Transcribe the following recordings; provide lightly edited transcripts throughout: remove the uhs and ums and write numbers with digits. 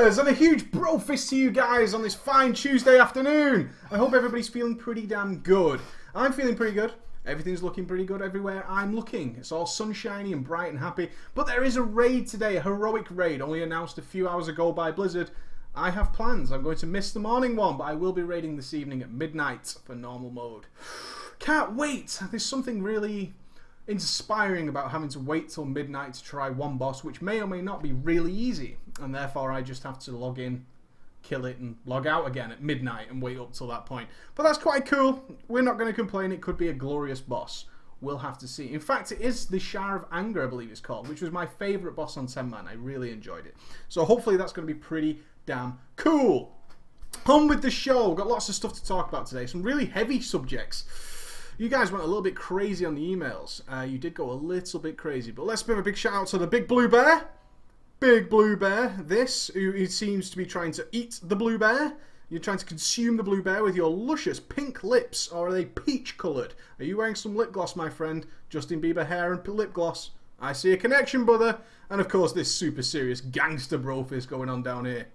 brothers, and a huge bro fist to you guys on this fine Tuesday afternoon. I hope everybody's feeling pretty damn good. I'm feeling pretty good. Everything's looking pretty good everywhere I'm looking. It's all sunshiny and bright and happy. But there is a raid today, a heroic raid, only announced a few hours ago by Blizzard. I have plans. I'm going to miss the morning one, but I will be raiding this evening at midnight for normal mode. Can't wait. There's something really inspiring about having to wait till midnight to try one boss, which may or may not be really easy, and therefore I just have to log in, kill it, and log out again at midnight and wait up till that point. But that's quite cool. We're not going to complain. It could be a glorious boss. We'll have to see. In fact, it is the Shire of Anger, I believe it's called, which was my favourite boss on 10 Man. I really enjoyed it. So hopefully that's going to be pretty damn cool. On with the show. We've got lots of stuff to talk about today. Some really heavy subjects. You guys went a little bit crazy on the emails. You did go a little bit crazy. But let's give a big shout out to the Big Blue Bear. Big Blue Bear. Who seems to be trying to eat the Blue Bear. You're trying to consume the Blue Bear with your luscious pink lips. Or are they peach coloured? Are you wearing some lip gloss, my friend? Justin Bieber hair and lip gloss. I see a connection, brother. And of course, this super serious gangster brofist going on down here.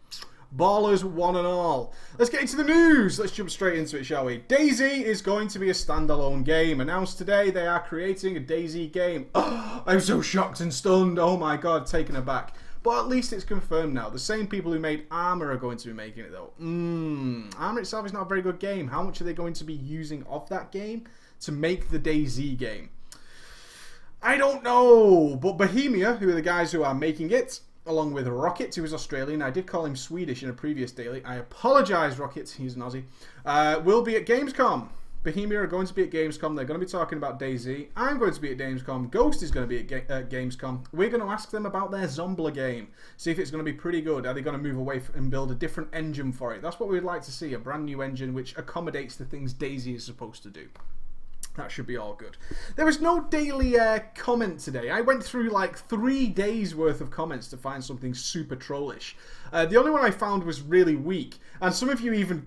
Ballers, one and all. Let's get into the news. Let's jump straight into it, shall we? DayZ is going to be a standalone game. Announced today, they are creating a DayZ game. Oh, I'm so shocked and stunned. Oh my god, taken aback. But at least it's confirmed now. The same people who made Armor are going to be making it, though. Armor itself is not a very good game. How much are they going to be using of that game to make the DayZ game? I don't know. But Bohemia, who are the guys who are making it, along with Rocket, who is Australian. I did call him Swedish in a previous daily. I apologise, Rocket. He's an Aussie. Will be at Gamescom. Bohemia are going to be at Gamescom. They're going to be talking about DayZ. I'm going to be at Gamescom. Ghost is going to be at Gamescom. We're going to ask them about their Zombler game. See if it's going to be pretty good. Are they going to move away and build a different engine for it? That's what we'd like to see. A brand new engine which accommodates the things DayZ is supposed to do. That should be all good. There was no daily comment today. I went through like 3 days worth of comments to find something super trollish. The only one I found was really weak. And some of you even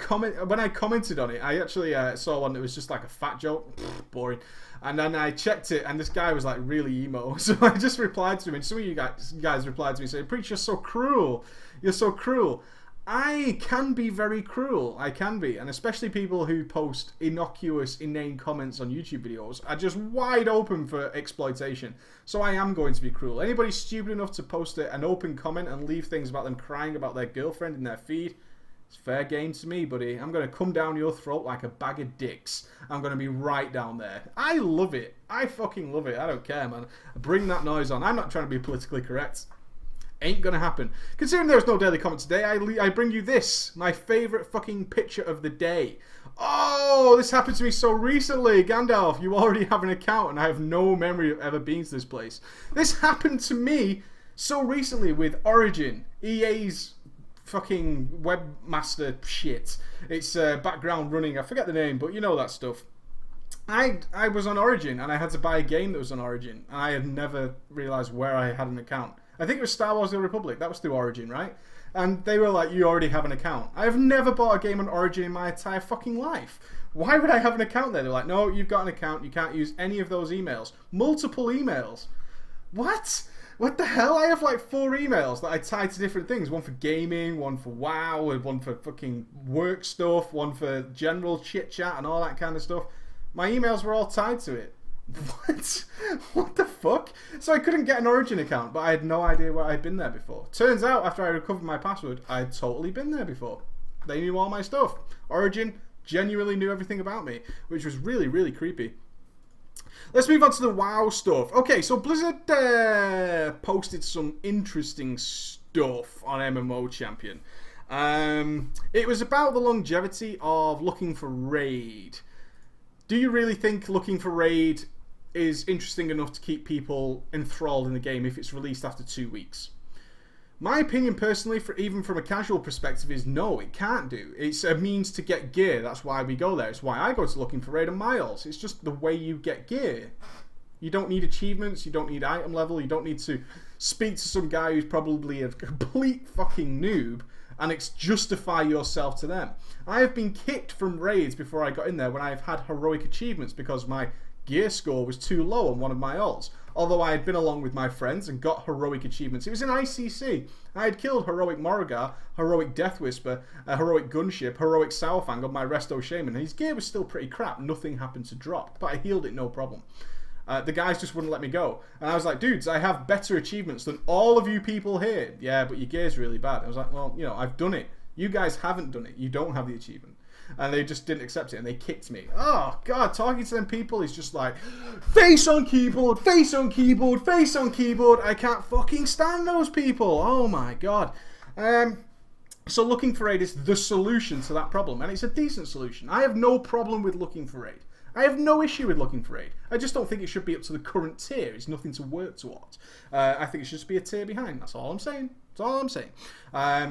when I commented on it, I actually saw one that was just like a fat joke. Boring. And then I checked it and this guy was like really emo. So I just replied to him. And some of you guys replied to me saying, "Preach, you're so cruel. You're so cruel." I can be very cruel. I can be. And especially people who post innocuous, inane comments on YouTube videos are just wide open for exploitation. So I am going to be cruel. Anybody stupid enough to post an open comment and leave things about them crying about their girlfriend in their feed, it's fair game to me, buddy. I'm going to come down your throat like a bag of dicks. I'm going to be right down there. I love it. I fucking love it. I don't care, man. Bring that noise on. I'm not trying to be politically correct. Ain't gonna happen. Considering there's no daily comment today, I bring you this, my favourite fucking picture of the day. Oh, this happened to me so recently. Gandalf, you already have an account and I have no memory of ever being to this place. This happened to me so recently with Origin, EA's fucking webmaster shit. It's background running, I forget the name, but you know that stuff. I was on Origin and I had to buy a game that was on Origin. And I had never realised where I had an account. I think it was Star Wars The Republic. That was through Origin, right? And they were like, you already have an account. I have never bought a game on Origin in my entire fucking life. Why would I have an account there? They're like, no, you've got an account. You can't use any of those emails. Multiple emails. What? What the hell? I have like 4 emails that I tie to different things. One for gaming, one for WoW, and one for fucking work stuff, one for general chit-chat and all that kind of stuff. My emails were all tied to it. What? What the fuck? So I couldn't get an Origin account, but I had no idea where I'd been there before. Turns out, after I recovered my password, I'd totally been there before. They knew all my stuff. Origin genuinely knew everything about me, which was really, really creepy. Let's move on to the WoW stuff. Okay, so Blizzard posted some interesting stuff on MMO Champion. It was about the longevity of looking for raid. Do you really think looking for raid is interesting enough to keep people enthralled in the game if it's released after 2 weeks? My opinion personally, even from a casual perspective, is no, it can't do. It's a means to get gear. That's why we go there. It's why I go to looking for raid and miles. It's just the way you get gear. You don't need achievements. You don't need item level. You don't need to speak to some guy who's probably a complete fucking noob and justify yourself to them. I have been kicked from raids before I got in there when I've had heroic achievements because my gear score was too low on one of my ults. although I had been along with my friends and got heroic achievements. It was in ICC. I had killed Heroic Morrigar, Heroic Death Whisper, Heroic Gunship, Heroic Sourfang on my Resto Shaman, and his gear was still pretty crap. Nothing happened to drop, but I healed it no problem. The guys just wouldn't let me go. And I was like, dudes, I have better achievements than all of you people here. Yeah, but your gear's really bad. I was like, well, you know, I've done it. You guys haven't done it. You don't have the achievement. And they just didn't accept it, and they kicked me. Oh, God, talking to them people is just like, face on keyboard, face on keyboard, face on keyboard. I can't fucking stand those people. Oh, my God. So looking for aid is the solution to that problem, and it's a decent solution. I have no problem with looking for aid. I have no issue with looking for aid. I just don't think it should be up to the current tier. It's nothing to work towards. I think it should just be a tier behind. That's all I'm saying. That's all I'm saying.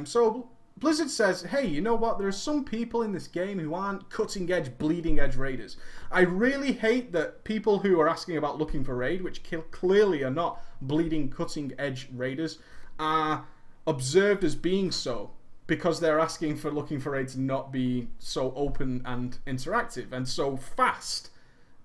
So Blizzard says, hey, you know what? There are some people in this game who aren't cutting-edge, bleeding-edge raiders. I really hate that people who are asking about looking for raid, which clearly are not bleeding, cutting-edge raiders, are observed as being so, because they're asking for looking for aid to not be so open and interactive and so fast,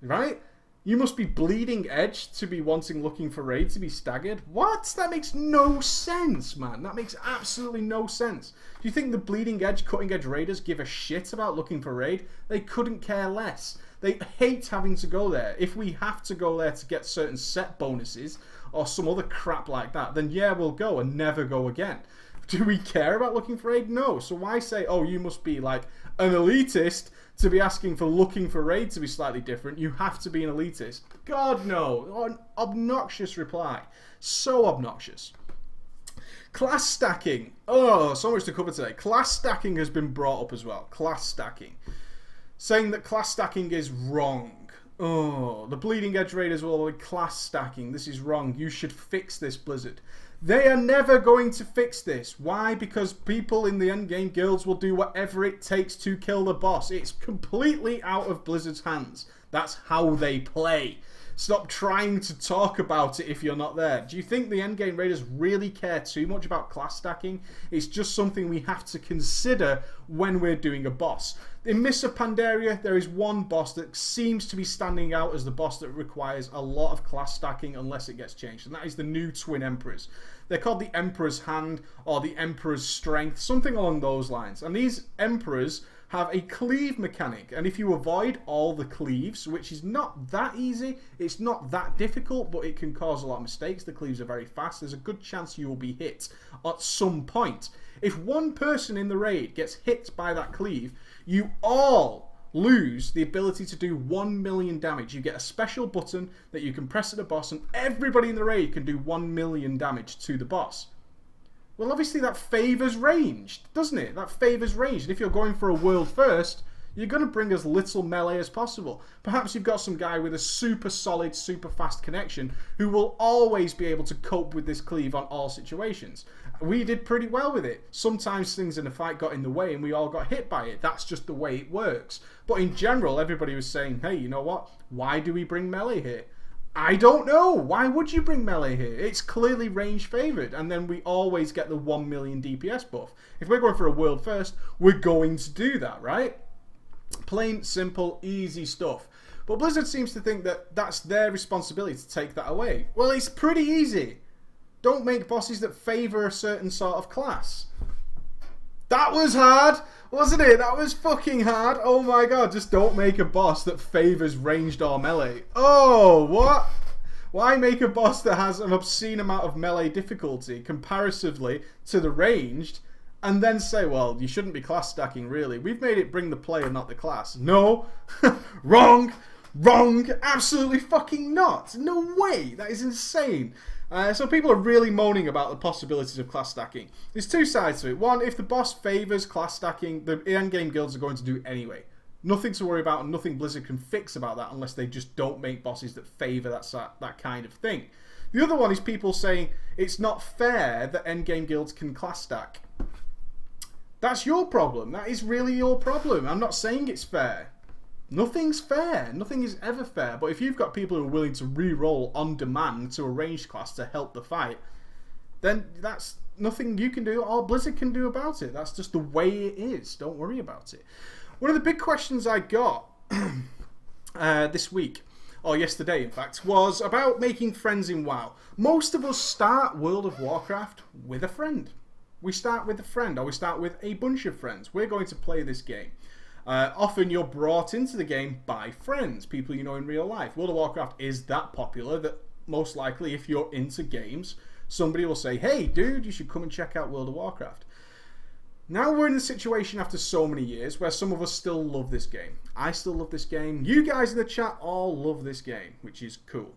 right? You must be bleeding edge to be wanting looking for aid to be staggered. What? That makes no sense, man. That makes absolutely no sense. Do you think the bleeding edge, cutting edge raiders give a shit about looking for raid? They couldn't care less. They hate having to go there. If we have to go there to get certain set bonuses or some other crap like that, then yeah, we'll go and never go again. Do we care about looking for aid? No. So why say, oh, you must be like an elitist to be asking for looking for aid to be slightly different? You have to be an elitist. God, no. An obnoxious reply. So obnoxious. Class stacking. Oh, so much to cover today. Class stacking has been brought up as well. Class stacking. Saying that class stacking is wrong. Oh, the bleeding edge raiders will avoid class stacking. This is wrong. You should fix this, Blizzard. They are never going to fix this. Why? Because people in the endgame guilds will do whatever it takes to kill the boss. It's completely out of Blizzard's hands. That's how they play. Stop trying to talk about it if you're not there. Do you think the endgame raiders really care too much about class stacking? It's just something we have to consider when we're doing a boss. In Mists of Pandaria, there is one boss that seems to be standing out as the boss that requires a lot of class stacking unless it gets changed, and that is the new Twin Emperors. They're called the Emperor's Hand or the Emperor's Strength, something along those lines. And these Emperors have a cleave mechanic, and if you avoid all the cleaves, which is not that easy, it's not that difficult, but it can cause a lot of mistakes. The cleaves are very fast. There's a good chance you will be hit at some point. If one person in the raid gets hit by that cleave, you all lose the ability to do 1 million damage. You get a special button that you can press at the boss, and everybody in the raid can do 1 million damage to the boss. Well, obviously that favours ranged, doesn't it? That favours ranged. And if you're going for a world first, you're going to bring as little melee as possible. Perhaps you've got some guy with a super solid, super fast connection who will always be able to cope with this cleave on all situations. We did pretty well with it. Sometimes things in the fight got in the way and we all got hit by it. That's just the way it works. But in general, everybody was saying, hey, you know what? Why do we bring melee here? I don't know. Why would you bring melee here? It's clearly range favoured, and then we always get the 1 million DPS buff. If we're going for a world first, we're going to do that, right? Plain, simple, easy stuff. But Blizzard seems to think that that's their responsibility to take that away. Well, it's pretty easy. Don't make bosses that favour a certain sort of class. That was hard, wasn't it? That was fucking hard. Oh my god, just don't make a boss that favours ranged or melee. Oh, what? Why make a boss that has an obscene amount of melee difficulty comparatively to the ranged and then say, well, you shouldn't be class stacking really. We've made it bring the player, not the class. No. Wrong. Wrong. Absolutely fucking not. No way. That is insane. So people are really moaning about the possibilities of class stacking. There's two sides to it. One, if the boss favours class stacking, the endgame guilds are going to do it anyway. Nothing to worry about and nothing Blizzard can fix about that unless they just don't make bosses that favour that kind of thing. The other one is people saying it's not fair that endgame guilds can class stack. That's your problem. That is really your problem. I'm not saying it's fair. Nothing's fair. Nothing is ever fair. But if you've got people who are willing to re-roll on demand to a ranged class to help the fight, then that's nothing you can do or Blizzard can do about it. That's just the way it is. Don't worry about it. One of the big questions I got this week or yesterday in fact, was about making friends in WoW. Most of us start World of Warcraft with a friend. We start with a friend, or we start with a bunch of friends. We're going to play this game. Often you're brought into the game by friends, people you know in real life. World of Warcraft is that popular that most likely if you're into games, somebody will say, hey dude, you should come and check out World of Warcraft. Now we're in a situation after so many years where some of us still love this game. I still love this game. You guys in the chat all love this game, which is cool.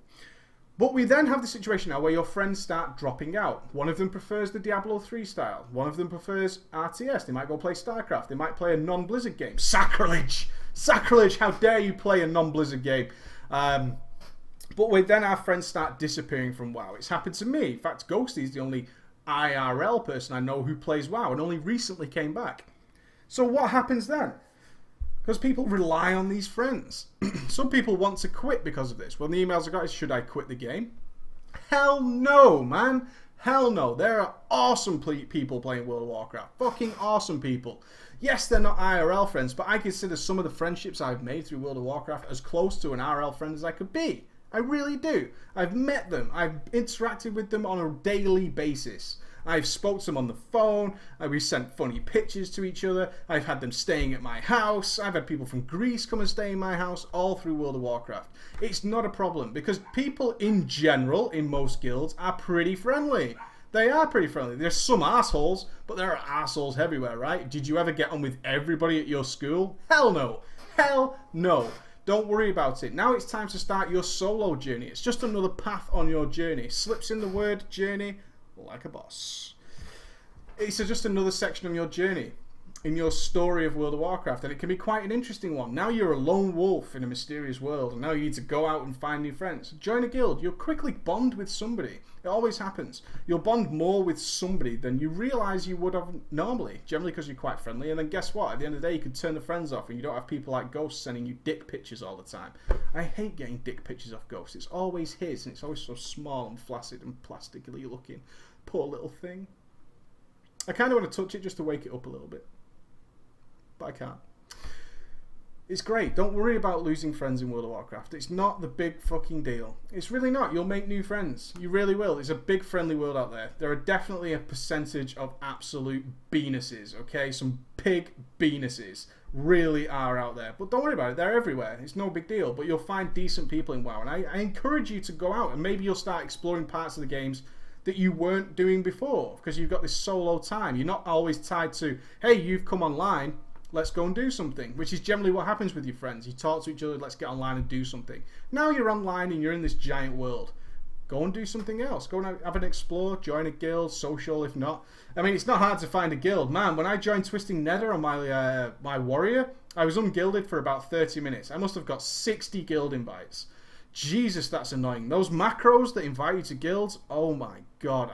But we then have the situation now where your friends start dropping out. One of them prefers the Diablo 3 style. One of them prefers RTS. They might go play StarCraft. They might play a non-Blizzard game. Sacrilege! Sacrilege! How dare you play a non-Blizzard game? But then our friends start disappearing from WoW. It's happened to me. In fact, Ghosty is the only IRL person I know who plays WoW and only recently came back. So what happens then? Because people rely on these friends. Some people want to quit because of this. When the emails I got is, should I quit the game? Hell no, man. Hell no. There are awesome people playing World of Warcraft. Fucking awesome people. Yes, they're not IRL friends, but I consider some of the friendships I've made through World of Warcraft as close to an IRL friend as I could be. I really do. I've met them. I've interacted with them on a daily basis. I've spoke to them on the phone. We've sent funny pictures to each other. I've had them staying at my house. I've had people from Greece come and stay in my house, all through World of Warcraft. It's not a problem because people in general, in most guilds, are pretty friendly. They are pretty friendly. There's some assholes, but there are assholes everywhere, right? Did you ever get on with everybody at your school? Hell no. Hell no. Don't worry about it. Now it's time to start your solo journey. It's just another path on your journey. Slips in the word journey like a boss. It's just another section on your journey, in your story of World of Warcraft, and it can be quite an interesting one. Now you're a lone wolf in a mysterious world, and now you need to go out and find new friends. Join a guild. You'll quickly bond with somebody. It always happens. You'll bond more with somebody than you realise you would have normally, generally because you're quite friendly, and then guess what? At the end of the day, you can turn the friends off, and you don't have people like Ghost sending you dick pictures all the time. I hate getting dick pictures off Ghost. It's always his, and it's always so small and flaccid and plastically looking. Poor little thing. I kind of want to touch it just to wake it up a little bit. But I can't. It's great. Don't worry about losing friends in World of Warcraft. It's not the big fucking deal. It's really not. You'll make new friends. You really will. It's a big friendly world out there. There are definitely a percentage of absolute beanuses, okay? Some big beanuses really are out there. But don't worry about it. They're everywhere. It's no big deal. But you'll find decent people in WoW. And I encourage you to go out and maybe you'll start exploring parts of the games that you weren't doing before because you've got this solo time. You're not always tied to, hey, you've come online, let's go and do something, which is generally what happens with your friends. You talk to each other, let's get online and do something. Now you're online and you're in this giant world. Go and do something else. Go and have an explore, join a guild, social if not. I mean, it's not hard to find a guild. Man, when I joined Twisting Nether on my warrior, I was unguilded for about 30 minutes. I must have got 60 guild invites. Jesus, that's annoying. Those macros that invite you to guilds, oh my god.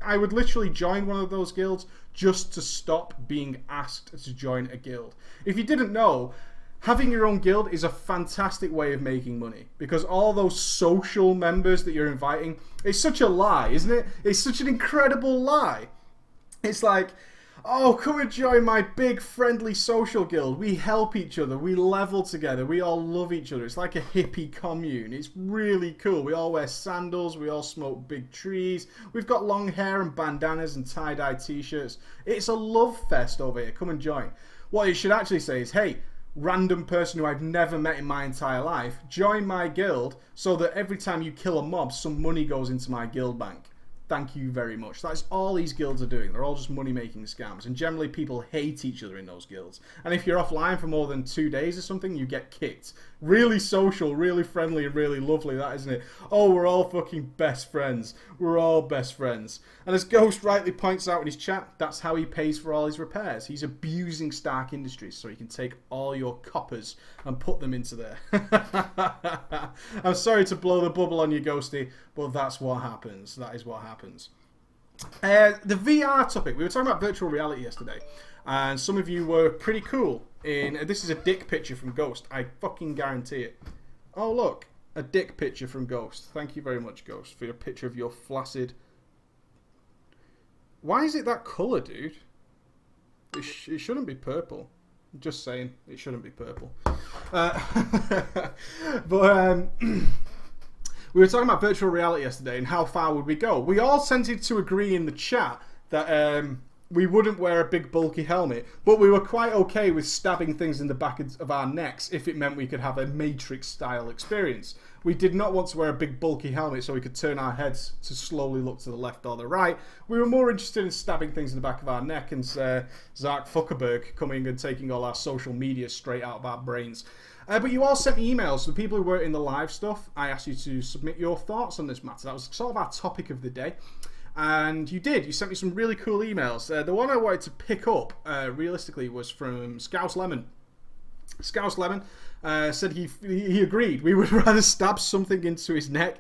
I would literally join one of those guilds just to stop being asked to join a guild. If you didn't know, having your own guild is a fantastic way of making money because all those social members that you're inviting, it's such a lie, isn't it? It's such an incredible lie. It's like, oh, come and join my big friendly social guild. We help each other. We level together. We all love each other. It's like a hippie commune. It's really cool. We all wear sandals. We all smoke big trees. We've got long hair and bandanas and tie-dye t-shirts. It's a love fest over here. Come and join. What you should actually say is, hey, random person who I've never met in my entire life, join my guild so that every time you kill a mob, some money goes into my guild bank. Thank you very much. That's all these guilds are doing. They're all just money-making scams. And generally people hate each other in those guilds. And if you're offline for more than 2 days or something, you get kicked. Really social, really friendly, and really lovely, that isn't it? Oh, we're all fucking best friends. We're all best friends. And as Ghost rightly points out in his chat, that's how he pays for all his repairs. He's abusing Stark Industries so he can take all your coppers and put them into there. I'm sorry to blow the bubble on you, Ghosty, but that's what happens. That is what happens. The VR topic. We were talking about virtual reality yesterday, and some of you were pretty cool. This is a dick picture from Ghost. I fucking guarantee it. Oh look, a dick picture from Ghost. Thank you very much, Ghost, for your picture of your flaccid. Why is it that colour, dude? It shouldn't be purple. Just saying, it shouldn't be purple. But we were talking about virtual reality yesterday and how far would we go. We all tended to agree in the chat that we wouldn't wear a big bulky helmet, but we were quite okay with stabbing things in the back of our necks if it meant we could have a Matrix style experience. We did not want to wear a big bulky helmet so we could turn our heads to slowly look to the left or the right. We were more interested in stabbing things in the back of our neck and Zark Zuckerberg coming and taking all our social media straight out of our brains. But you all sent me emails. The people who were in the live stuff, I asked you to submit your thoughts on this matter. That was sort of our topic of the day. And you did. You sent me some really cool emails. The one I wanted to pick up, realistically, was from Scouse Lemon. Scouse Lemon said he agreed. We would rather stab something into his neck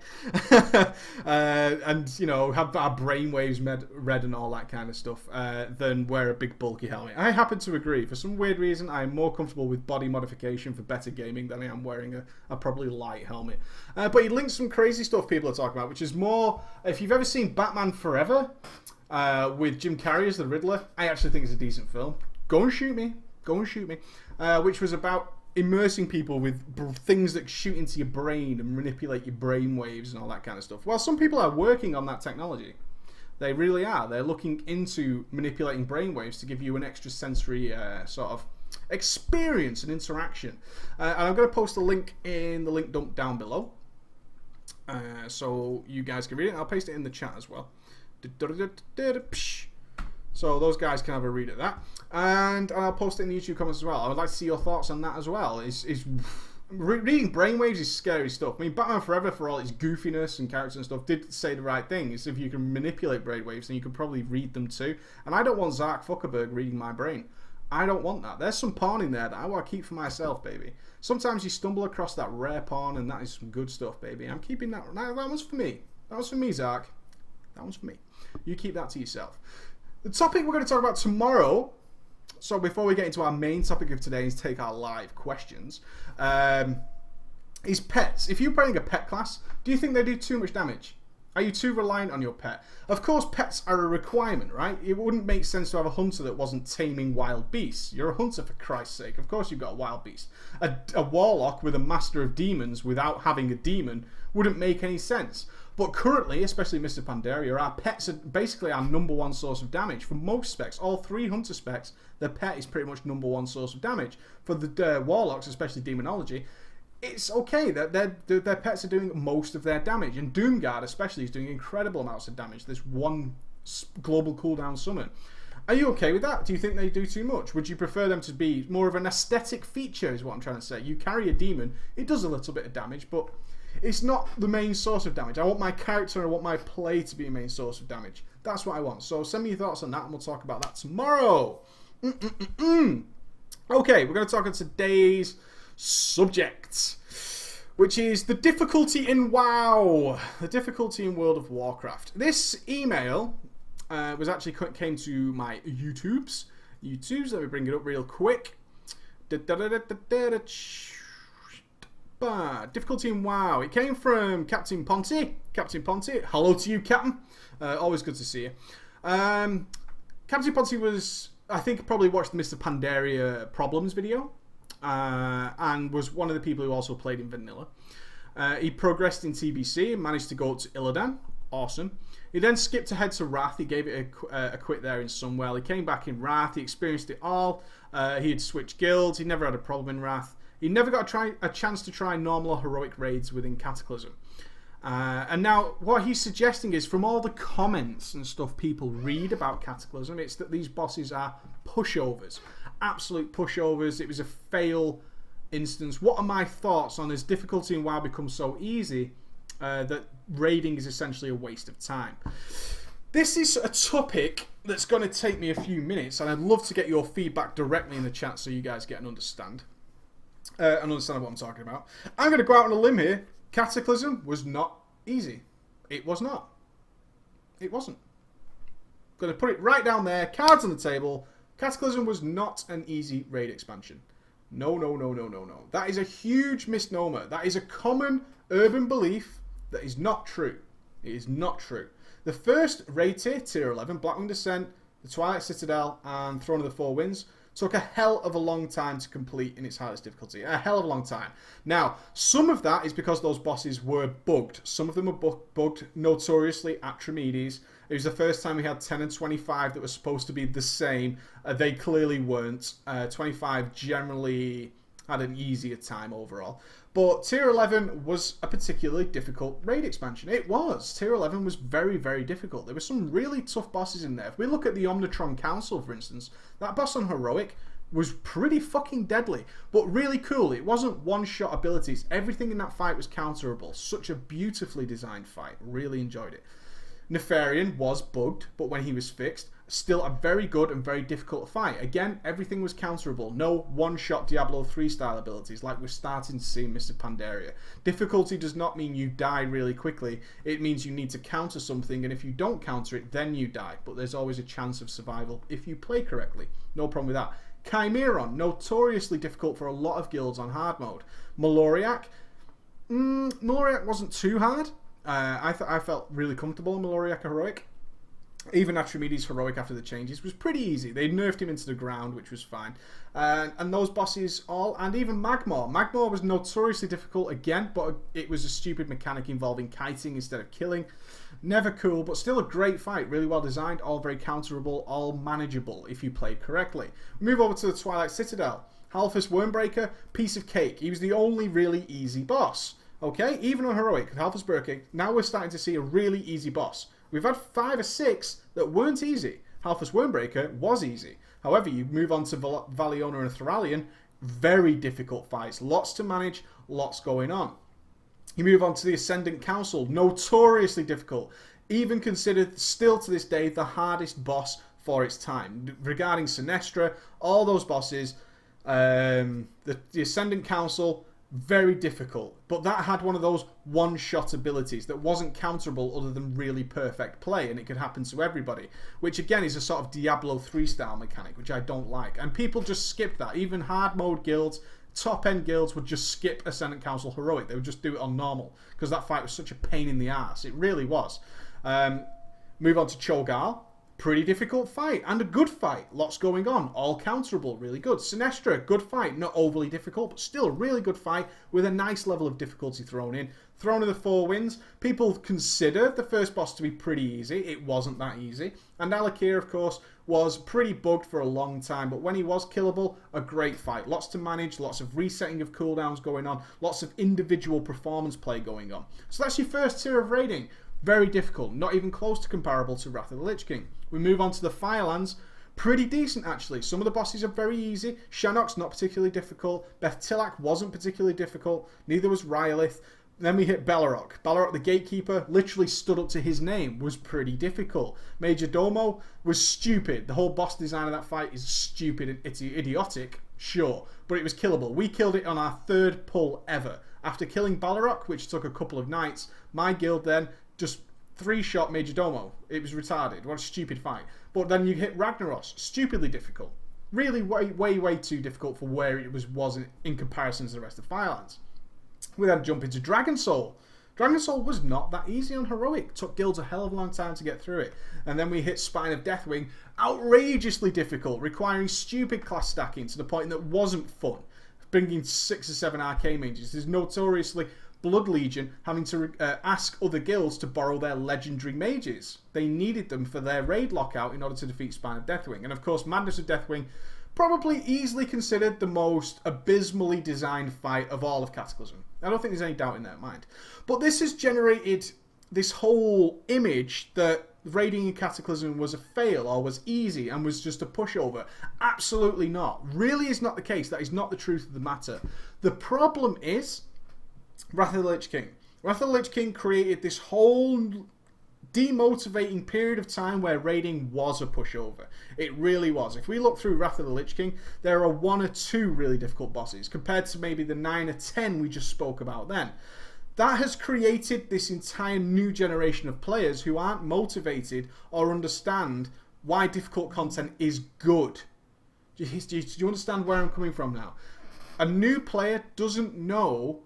and, you know, have our brainwaves read and all that kind of stuff than wear a big bulky helmet. I happen to agree. For some weird reason, I am more comfortable with body modification for better gaming than I am wearing a probably light helmet. But he linked some crazy stuff people are talking about, which is more, if you've ever seen Batman Forever with Jim Carrey as the Riddler, I actually think it's a decent film. Go and shoot me. Go and shoot me. Which was about immersing people with things that shoot into your brain and manipulate your brain waves and all that kind of stuff. Well, some people are working on that technology. They really are. They're looking into manipulating brain waves to give you an extra sensory sort of experience and interaction. And I'm going to post a link in the link dump down below so you guys can read it. I'll paste it in the chat as well. So those guys can have a read at that. And I'll post it in the YouTube comments as well. I would like to see your thoughts on that as well. Reading brainwaves is scary stuff. I mean, Batman Forever, for all its goofiness and character and stuff, did say the right thing. It's if you can manipulate brainwaves, then you can probably read them too. And I don't want Zark Zuckerberg reading my brain. I don't want that. There's some porn in there that I want to keep for myself, baby. Sometimes you stumble across that rare porn, and that is some good stuff, baby. I'm keeping that. That one's for me. That was for me, Zark. That one's for me. You keep that to yourself. The topic we're going to talk about tomorrow, so before we get into our main topic of today and take our live questions, is pets. If you're playing a pet class, do you think they do too much damage? Are you too reliant on your pet? Of course, pets are a requirement, right? It wouldn't make sense to have a hunter that wasn't taming wild beasts. You're a hunter, for Christ's sake. Of course you've got a wild beast. A warlock with a master of demons without having a demon wouldn't make any sense. But currently, especially Mr. Pandaria, our pets are basically our number one source of damage. For most specs, all three hunter specs, the pet is pretty much number one source of damage. For the warlocks, especially demonology, it's okay that their pets are doing most of their damage. And Doomguard especially is doing incredible amounts of damage. This one global cooldown summon. Are you okay with that? Do you think they do too much? Would you prefer them to be more of an aesthetic feature is what I'm trying to say. You carry a demon, it does a little bit of damage, but it's not the main source of damage. I want my character and I want my play to be a main source of damage. That's what I want. So send me your thoughts on that and we'll talk about that tomorrow. Okay, we're going to talk on today's subject, which is the difficulty in WoW. The difficulty in World of Warcraft. This email was actually came to my YouTubes. Let me bring it up real quick. Difficulty in WoW. It came from Captain Ponty. Captain Ponty, hello to you, Captain. Always good to see you. Captain Ponty was, I think, probably watched the Mr. Pandaria Problems video, and was one of the people who also played in Vanilla. He progressed in TBC and managed to go up to Illidan. Awesome. He then skipped ahead to Wrath. He gave it a quit there in Sunwell. He came back in Wrath. He experienced it all. He had switched guilds. He never had a problem in Wrath. He never got a chance to try normal or heroic raids within Cataclysm. And now what he's suggesting is, from all the comments and stuff people read about Cataclysm, it's that these bosses are pushovers. Absolute pushovers. It was a fail instance. What are my thoughts on this difficulty in WoW becomes so easy that raiding is essentially a waste of time? This is a topic that's going to take me a few minutes, and I'd love to get your feedback directly in the chat so you guys get an understand what I'm talking about. I'm going to go out on a limb here. Cataclysm was not easy. It was not. It wasn't. I'm going to put it right down there. Cards on the table. Cataclysm was not an easy raid expansion. No, no, no, no, no, no. That is a huge misnomer. That is a common urban belief that is not true. It is not true. The first raid tier, tier 11, Blackwing Descent, the Twilight Citadel, and Throne of the Four Winds, Took a hell of a long time to complete in its hardest difficulty. A hell of a long time. Now, some of that is because those bosses were bugged. Some of them were bugged notoriously at Trmedes. It was the first time we had 10 and 25 that were supposed to be the same. They clearly weren't. 25 generally had an easier time overall. But Tier 11 was a particularly difficult raid expansion. It was. Tier 11 was very, very difficult. There were some really tough bosses in there. If we look at the Omnitron Council, for instance, that boss on Heroic was pretty fucking deadly, but really cool. It wasn't one-shot abilities. Everything in that fight was counterable. Such a beautifully designed fight. Really enjoyed it. Nefarian was bugged, but when he was fixed, still a very good and very difficult fight. Again, everything was counterable. No one-shot Diablo 3 style abilities like we're starting to see in Mists of Pandaria. Difficulty does not mean you die really quickly. It means you need to counter something, and if you don't counter it, then you die. But there's always a chance of survival if you play correctly. No problem with that. Chimeron, notoriously difficult for a lot of guilds on hard mode. Maloriak, Maloriak wasn't too hard. I felt really comfortable in Maloriak Heroic. Even Atramedes Heroic after the changes was pretty easy. They nerfed him into the ground, which was fine. And those bosses all, and even Magmor. Magmor was notoriously difficult again, but it was a stupid mechanic involving kiting instead of killing. Never cool, but still a great fight. Really well designed, all very counterable, all manageable if you played correctly. We move over to the Twilight Citadel. Halphus Wormbreaker, piece of cake. He was the only really easy boss. Okay, even on Heroic, with Halphus Wormbreaker, now we're starting to see a really easy boss. We've had 5 or 6 that weren't easy. Halphus Wormbreaker was easy. However, you move on to Valiona and Thoralion, very difficult fights. Lots to manage, lots going on. You move on to the Ascendant Council, notoriously difficult. Even considered, still to this day, the hardest boss for its time. Regarding Sinestra, all those bosses, the Ascendant Council, very difficult, but that had one of those one-shot abilities that wasn't counterable other than really perfect play, and it could happen to everybody, which again is a sort of Diablo 3 style mechanic, which I don't like, and people just skip that. Even hard mode guilds, top-end guilds would just skip Ascendant Council Heroic. They would just do it on normal, because that fight was such a pain in the ass. It really was. Move on to Cho'Gall. Pretty difficult fight, and a good fight. Lots going on, all counterable, really good. Sinestra, good fight, not overly difficult, but still a really good fight with a nice level of difficulty thrown in. Throne of the Four Winds, people consider the first boss to be pretty easy. It wasn't that easy. And Alakir, of course, was pretty bugged for a long time, but when he was killable, a great fight. Lots to manage, lots of resetting of cooldowns going on, lots of individual performance play going on. So that's your first tier of raiding. Very difficult, not even close to comparable to Wrath of the Lich King. We move on to the Firelands. Pretty decent, actually. Some of the bosses are very easy. Shannok's not particularly difficult. Beth-Tillak wasn't particularly difficult. Neither was Rylith. Then we hit Beleriok. Beleriok, the Gatekeeper, literally stood up to his name. Was pretty difficult. Major Domo was stupid. The whole boss design of that fight is stupid and idiotic, sure. But it was killable. We killed it on our 3rd pull ever. After killing Beleriok, which took a couple of nights, my guild then just 3-shot Major Domo. It was retarded. What a stupid fight. But then you hit Ragnaros. Stupidly difficult. Really way too difficult for where it was in comparison to the rest of Firelands. We then jump into Dragon Soul. Dragon Soul was not that easy on Heroic. Took guilds a hell of a long time to get through it. And then we hit Spine of Deathwing. Outrageously difficult. Requiring stupid class stacking to the point that wasn't fun. Bringing 6 or 7 arcane mages. There's notoriously Blood Legion having to ask other guilds to borrow their legendary mages. They needed them for their raid lockout in order to defeat Spine of Deathwing. And of course, Madness of Deathwing, probably easily considered the most abysmally designed fight of all of Cataclysm. I don't think there's any doubt in their mind. But this has generated this whole image that raiding in Cataclysm was a fail or was easy and was just a pushover. Absolutely not. Really is not the case. That is not the truth of the matter. The problem is Wrath of the Lich King. Wrath of the Lich King created this whole demotivating period of time where raiding was a pushover. It really was. If we look through Wrath of the Lich King, there are 1 or 2 really difficult bosses compared to maybe the 9 or 10 we just spoke about then. That has created this entire new generation of players who aren't motivated or understand why difficult content is good. Do you understand where I'm coming from now? A new player doesn't know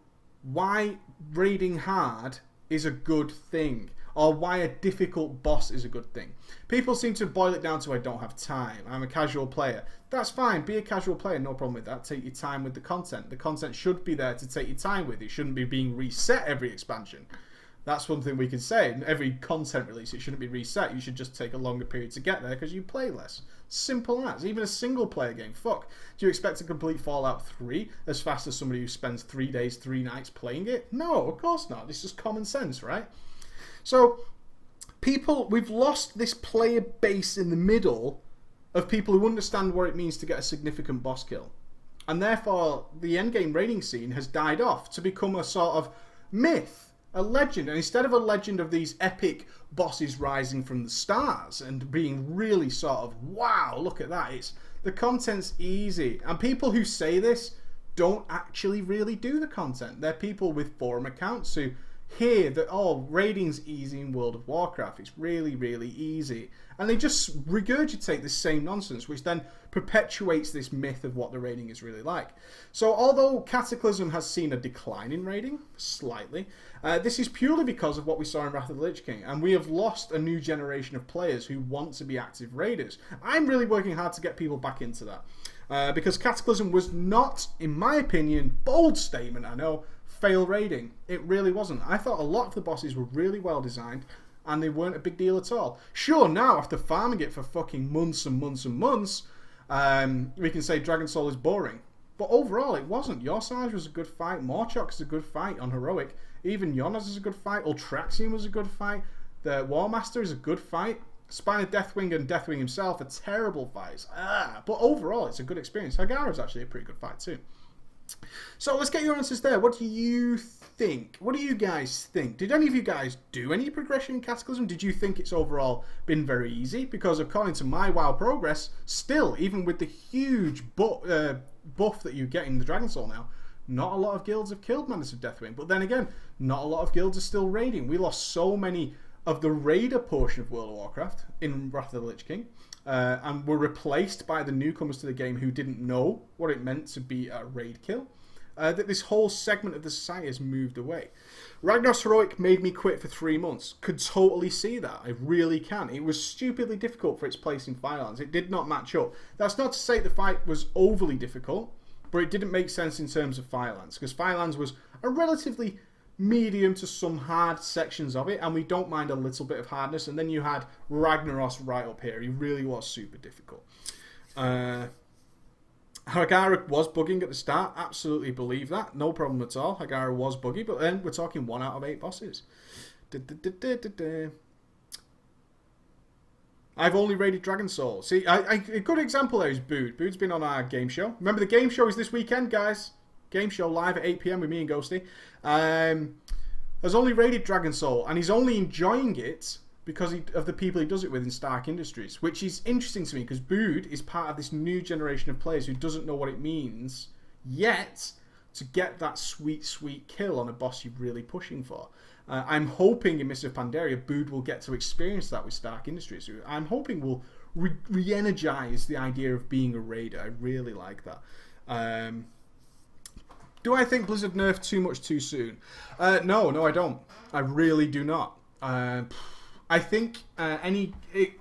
why raiding hard is a good thing, or why a difficult boss is a good thing. People seem to boil it down to I don't have time, I'm a casual player. That's fine. Be a casual player, no problem with that. Take your time with the content. The content should be there to take your time with. It shouldn't be being reset every expansion. That's one thing we can say. Every content release, it shouldn't be reset. You should just take a longer period to get there because you play less. Simple as. Even a single player game. Fuck. Do you expect to complete Fallout 3 as fast as somebody who spends 3 days, 3 nights playing it? No, of course not. It's just common sense, right? So, we've lost this player base in the middle of people who understand what it means to get a significant boss kill. And therefore, the endgame raiding scene has died off to become a sort of myth. A legend, and instead of a legend of these epic bosses rising from the stars and being really sort of, wow, look at that, it's the content's easy. And people who say this don't actually really do the content. They're people with forum accounts who hear that, oh, raiding's easy in World of Warcraft, it's really, really easy. And they just regurgitate this same nonsense, which then perpetuates this myth of what the raiding is really like. So although Cataclysm has seen a decline in raiding, slightly, this is purely because of what we saw in Wrath of the Lich King, and we have lost a new generation of players who want to be active raiders. I'm really working hard to get people back into that, because Cataclysm was not, in my opinion, bold statement, I know, fail raiding. It really wasn't. I thought a lot of the bosses were really well designed, and they weren't a big deal at all. Sure, now, after farming it for fucking months and months and months, we can say Dragon Soul is boring. But overall, it wasn't. Yorsage was a good fight. Morchok is a good fight on Heroic. Even Jonas is a good fight. Ultraxion was a good fight. The War Master is a good fight. Spine of Deathwing and Deathwing himself are terrible fights. But overall, it's a good experience. Hagara is actually a pretty good fight too. So let's get your answers there. What do you think? What do you guys think? Did any of you guys do any progression in Cataclysm? Did you think it's overall been very easy? Because according to my WoW progress, still, even with the huge buff that you get in the Dragon Soul now, not a lot of guilds have killed Madness of Deathwing. But then again, not a lot of guilds are still raiding. We lost so many of the raider portion of World of Warcraft in Wrath of the Lich King. And were replaced by the newcomers to the game who didn't know what it meant to be a raid kill. That this whole segment of the society has moved away. Ragnar's Heroic made me quit for 3 months. Could totally see that. I really can. It was stupidly difficult for its place in Firelands. It did not match up. That's not to say the fight was overly difficult, but it didn't make sense in terms of Firelands, because Firelands was a relatively medium to some hard sections of it, and we don't mind a little bit of hardness. And then you had Ragnaros right up here. He really was super difficult. Hagara was bugging at the start. Absolutely believe that. No problem at all. Hagara was buggy, but then we're talking 1 out of 8 bosses. I've only raided Dragon Soul. See, a good example there is Bood. Bood's been on our game show. Remember, the game show is this weekend, guys. Game show live at 8 PM with me and Ghosty. Has only raided Dragon Soul, and he's only enjoying it because of the people he does it with in Stark Industries, which is interesting to me because Bood is part of this new generation of players who doesn't know what it means yet to get that sweet, sweet kill on a boss you're really pushing for. I'm hoping in Mists of Pandaria, Bood will get to experience that with Stark Industries. I'm hoping we'll re-energize the idea of being a raider. I really like that. Do I think Blizzard nerfed too much too soon? No, I don't. I really do not. I think I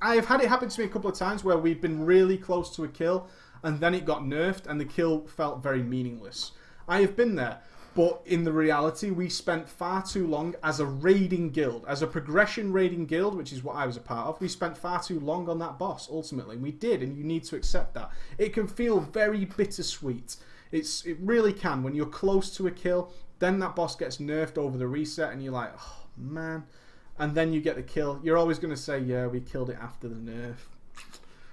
have had it happen to me a couple of times where we've been really close to a kill and then it got nerfed and the kill felt very meaningless. I have been there, but in the reality, we spent far too long as a raiding guild, as a progression raiding guild, which is what I was a part of. We spent far too long on that boss, ultimately. We did, and you need to accept that. It can feel very bittersweet. It really can. When you're close to a kill, then that boss gets nerfed over the reset, and you're like, oh, man. And then you get the kill. You're always going to say, yeah, we killed it after the nerf.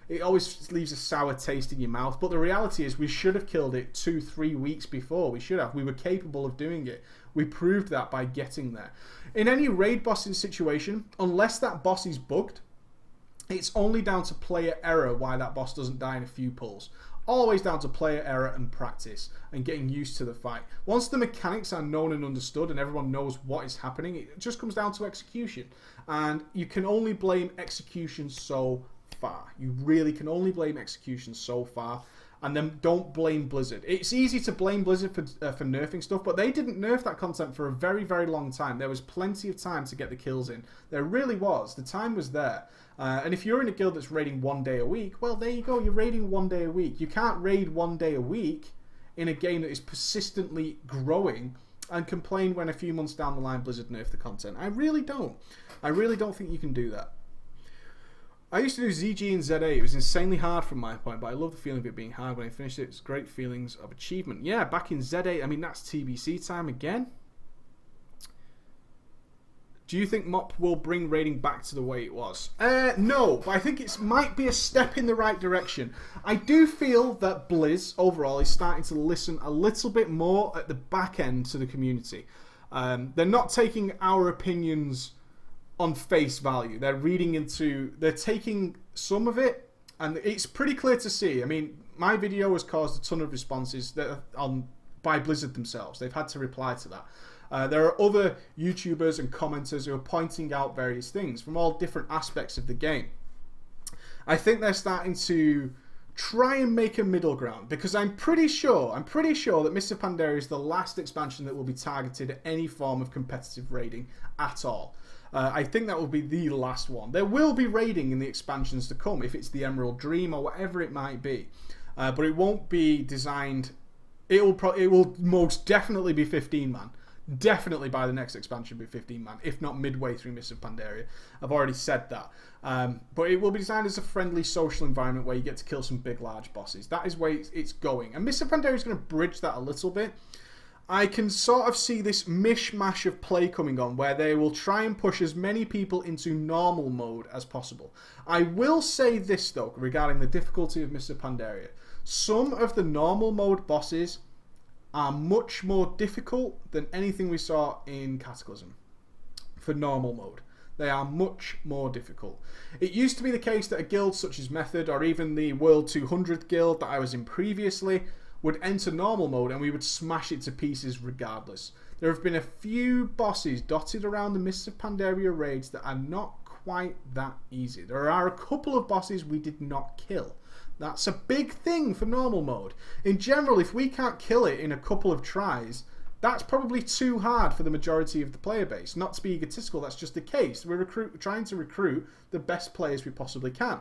It always leaves a sour taste in your mouth. But the reality is we should have killed it 2-3 weeks before. We should have. We were capable of doing it. We proved that by getting there. In any raid bossing situation, unless that boss is bugged, it's only down to player error why that boss doesn't die in a few pulls. Always down to player error and practice and getting used to the fight. Once the mechanics are known and understood and everyone knows what is happening, it just comes down to execution. And you can only blame execution so far. You really can only blame execution so far. and then don't blame Blizzard. It's easy to blame Blizzard for nerfing stuff, but they didn't nerf that content for a very, very long time. There was plenty of time to get the kills in. There really was. The time was there. And if you're in a guild that's raiding 1 day a week, well, there you go. You're raiding 1 day a week. You can't raid 1 day a week in a game that is persistently growing and complain when a few months down the line Blizzard nerf the content. I really don't. I really don't think you can do that. I used to do ZG and ZA. It was insanely hard from my point, but I love the feeling of it being hard when I finished it. It's great feelings of achievement. Yeah, back in ZA, I mean, that's TBC time again. Do you think MOP will bring raiding back to the way it was? No, but I think it might be a step in the right direction. I do feel that Blizz, overall, is starting to listen a little bit more at the back end to the community. They're not taking our opinions on face value. They're taking some of it, and it's pretty clear to see. I mean, my video has caused a ton of responses by Blizzard themselves. They've had to reply to that. There are other YouTubers and commenters who are pointing out various things from all different aspects of the game. I think they're starting to try and make a middle ground, because I'm pretty sure that Mists of Pandaria is the last expansion that will be targeted at any form of competitive raiding at all. I think that will be the last one. There will be raiding in the expansions to come, if it's the Emerald Dream or whatever it might be, but it won't be designed. It will most definitely be 15-man. Definitely by the next expansion be 15-man, if not midway through Mists of Pandaria. I've already said that. But it will be designed as a friendly social environment where you get to kill some big, large bosses. That is where it's going. And Mists of Pandaria is going to bridge that a little bit. I can sort of see this mishmash of play coming on where they will try and push as many people into normal mode as possible. I will say this, though, regarding the difficulty of Mists of Pandaria. Some of the normal mode bosses are much more difficult than anything we saw in Cataclysm for normal mode. They are much more difficult. It used to be the case that a guild such as Method, or even the World 200 guild that I was in previously, would enter normal mode and we would smash it to pieces regardless. There have been a few bosses dotted around the Mists of Pandaria raids that are not quite that easy. There are a couple of bosses we did not kill. That's a big thing for normal mode. In general, if we can't kill it in a couple of tries, that's probably too hard for the majority of the player base. Not to be egotistical, that's just the case. We're trying to recruit the best players we possibly can.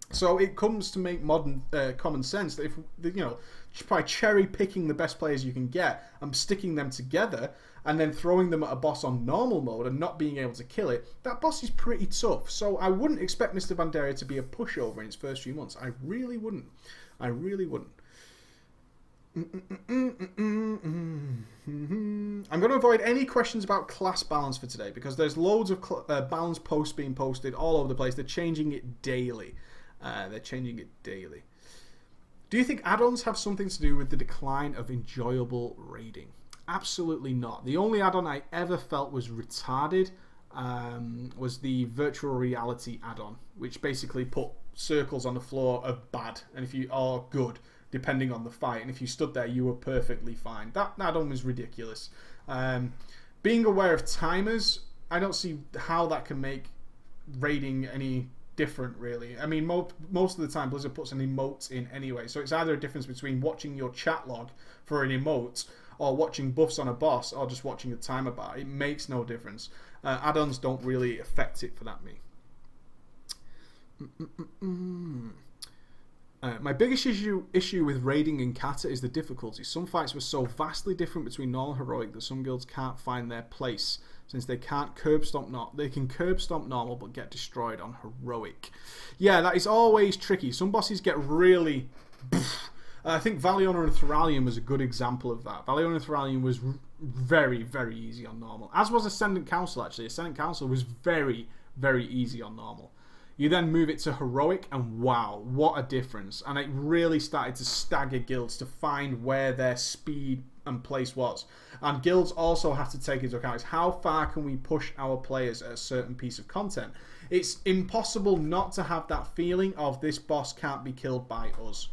So it comes to make modern common sense that if, by cherry picking the best players you can get and sticking them together and then throwing them at a boss on normal mode and not being able to kill it, that boss is pretty tough. So I wouldn't expect Mists of Pandaria to be a pushover in its first few months. I really wouldn't. I really wouldn't. I'm going to avoid any questions about class balance for today because there's loads of balance posts being posted all over the place. They're changing it daily. Do you think add-ons have something to do with the decline of enjoyable raiding? Absolutely not. The only add-on I ever felt was retarded was the virtual reality add-on, which basically put circles on the floor of bad and if you are good, depending on the fight, and if you stood there you were perfectly fine. That add-on was ridiculous. Being aware of timers, I don't see how that can make raiding any different, really. I mean, most of the time Blizzard puts an emote in anyway, so it's either a difference between watching your chat log for an emote or watching buffs on a boss or just watching the timer bar. It makes no difference. Add-ons don't really affect it for that me. My biggest issue with raiding in Kata is the difficulty. Some fights were so vastly different between normal and heroic that some guilds can't find their place since they can't curb stomp they can curb stomp normal but get destroyed on heroic. Yeah, that is always tricky. Some bosses get really I think Valiona and Theralion was a good example of that. Valiona and Theralion was very, very easy on normal. As was Ascendant Council, actually. Ascendant Council was very, very easy on normal. You then move it to heroic, and wow, what a difference. And it really started to stagger guilds to find where their speed and place was. And guilds also have to take into account how far can we push our players at a certain piece of content. It's impossible not to have that feeling of this boss can't be killed by us.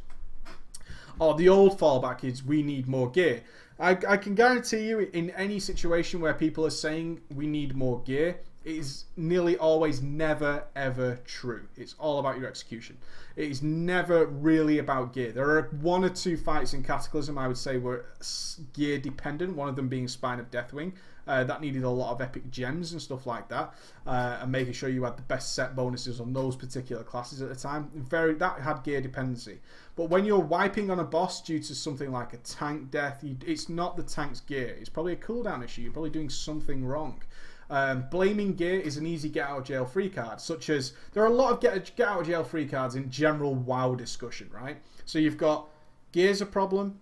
Or the old fallback is we need more gear. I can guarantee you in any situation where people are saying we need more gear, is nearly always never ever true. It's all about your execution. It is never really about gear. There are 1 or 2 fights in Cataclysm I would say were gear dependent, one of them being Spine of Deathwing. That needed a lot of epic gems and stuff like that, and making sure you had the best set bonuses on those particular classes at the time. That had gear dependency. But when you're wiping on a boss due to something like a tank death, it's not the tank's gear. It's probably a cooldown issue. You're probably doing something wrong. Blaming gear is an easy get out of jail free card, such as there are a lot of get out of jail free cards in general WoW discussion, right? So you've got gear's a problem.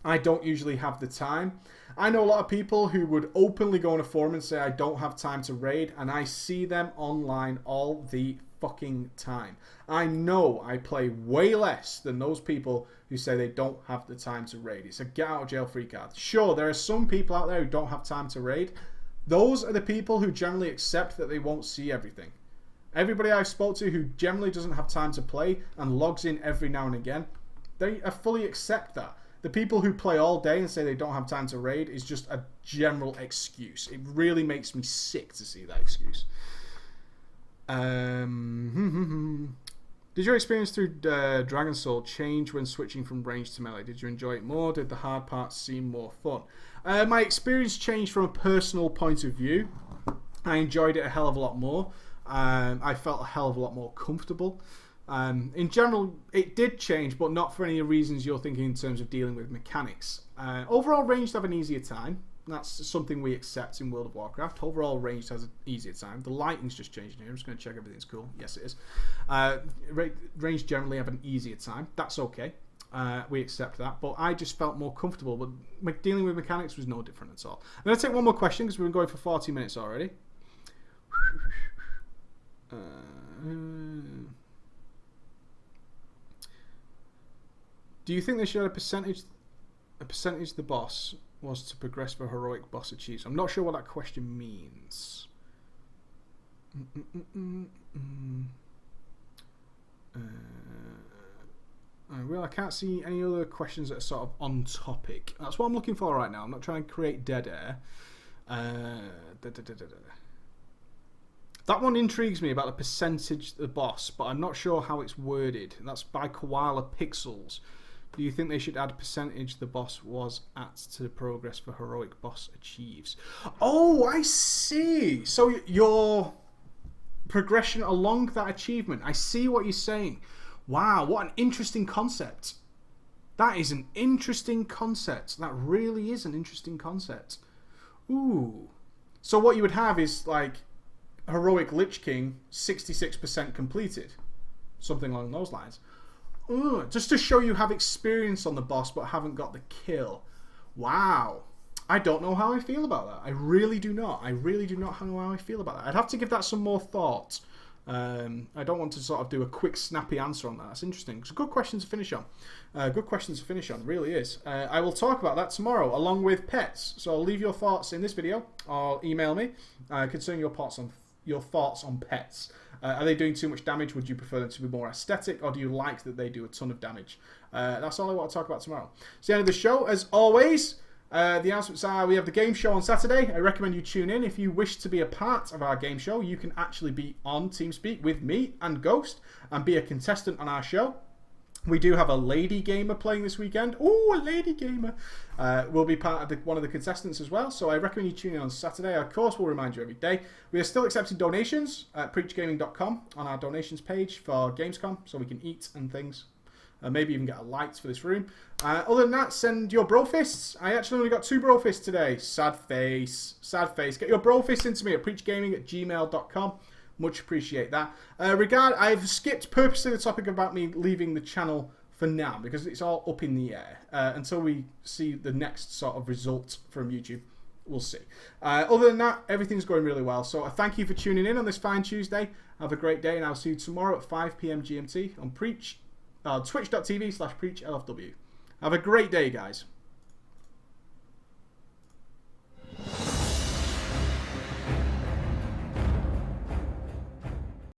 I don't usually have the time. I know a lot of people who would openly go on a forum and say I don't have time to raid, and I see them online all the fucking time. I know I play way less than those people who say they don't have the time to raid. It's a get out of jail free card. Sure, there are some people out there who don't have time to raid. Those are the people who generally accept that they won't see everything. Everybody I've spoke to who generally doesn't have time to play and logs in every now and again, they fully accept that. The people who play all day and say they don't have time to raid is just a general excuse. It really makes me sick to see that excuse. Did your experience through Dragon Soul change when switching from range to melee? Did you enjoy it more? Did the hard parts seem more fun? My experience changed from a personal point of view. I enjoyed it a hell of a lot more. I felt a hell of a lot more comfortable. In general, it did change, but not for any reasons you're thinking in terms of dealing with mechanics. Overall, ranged have an easier time. That's something we accept in World of Warcraft. Overall, ranged has an easier time. The lighting's just changing here. I'm just going to check everything's cool. Yes, it is. Ranged generally have an easier time. That's okay. We accept that. But I just felt more comfortable. But dealing with mechanics was no different at all. I'm going to take one more question because we've been going for 40 minutes already. Do you think they should have a percentage the boss was to progress for heroic boss achieves? I'm not sure what that question means. Well, I can't see any other questions that are sort of on topic. That's what I'm looking for right now. I'm not trying to create dead air. That one intrigues me about the percentage of the boss, but I'm not sure how it's worded. That's by Koala Pixels. Do you think they should add percentage the boss was at to progress for heroic boss achieves? Oh, I see. So your progression along that achievement. I see what you're saying. Wow, what an interesting concept. That is an interesting concept. That really is an interesting concept. Ooh. So what you would have is like heroic Lich King 66% completed. Something along those lines. Just to show you have experience on the boss but haven't got the kill. Wow. I don't know how I feel about that. I really do not. I really do not know how I feel about that. I'd have to give that some more thought. I don't want to sort of do a quick snappy answer on that. That's interesting. It's a good question to finish on. Good question to finish on. It really is. I will talk about that tomorrow along with pets. So leave your thoughts in this video or email me concerning your thoughts on pets. Are they doing too much damage? Would you prefer them to be more aesthetic, or do you like that they do a ton of damage? That's all I want to talk about tomorrow. It's the end of the show. As always, the announcements are we have the game show on Saturday. I recommend you tune in. If you wish to be a part of our game show, you can actually be on TeamSpeak with me and Ghost and be a contestant on our show. We do have a lady gamer playing this weekend. Ooh, a lady gamer. Will be part of one of the contestants as well. So I recommend you tune in on Saturday. Of course, we'll remind you every day. We are still accepting donations at preachgaming.com on our donations page for Gamescom, so we can eat and things. Maybe even get a light for this room. Other than that, send your bro fists. I actually only got 2 bro fists today. Sad face. Sad face. Get your bro fists into me at preachgaming@gmail.com. Much appreciate that. I've skipped purposely the topic about me leaving the channel for now because it's all up in the air until we see the next sort of result from YouTube. We'll see. Other than that, everything's going really well. So thank you for tuning in on this fine Tuesday. Have a great day, and I'll see you tomorrow at 5 PM GMT on twitch.tv/preachlfw. Have a great day, guys.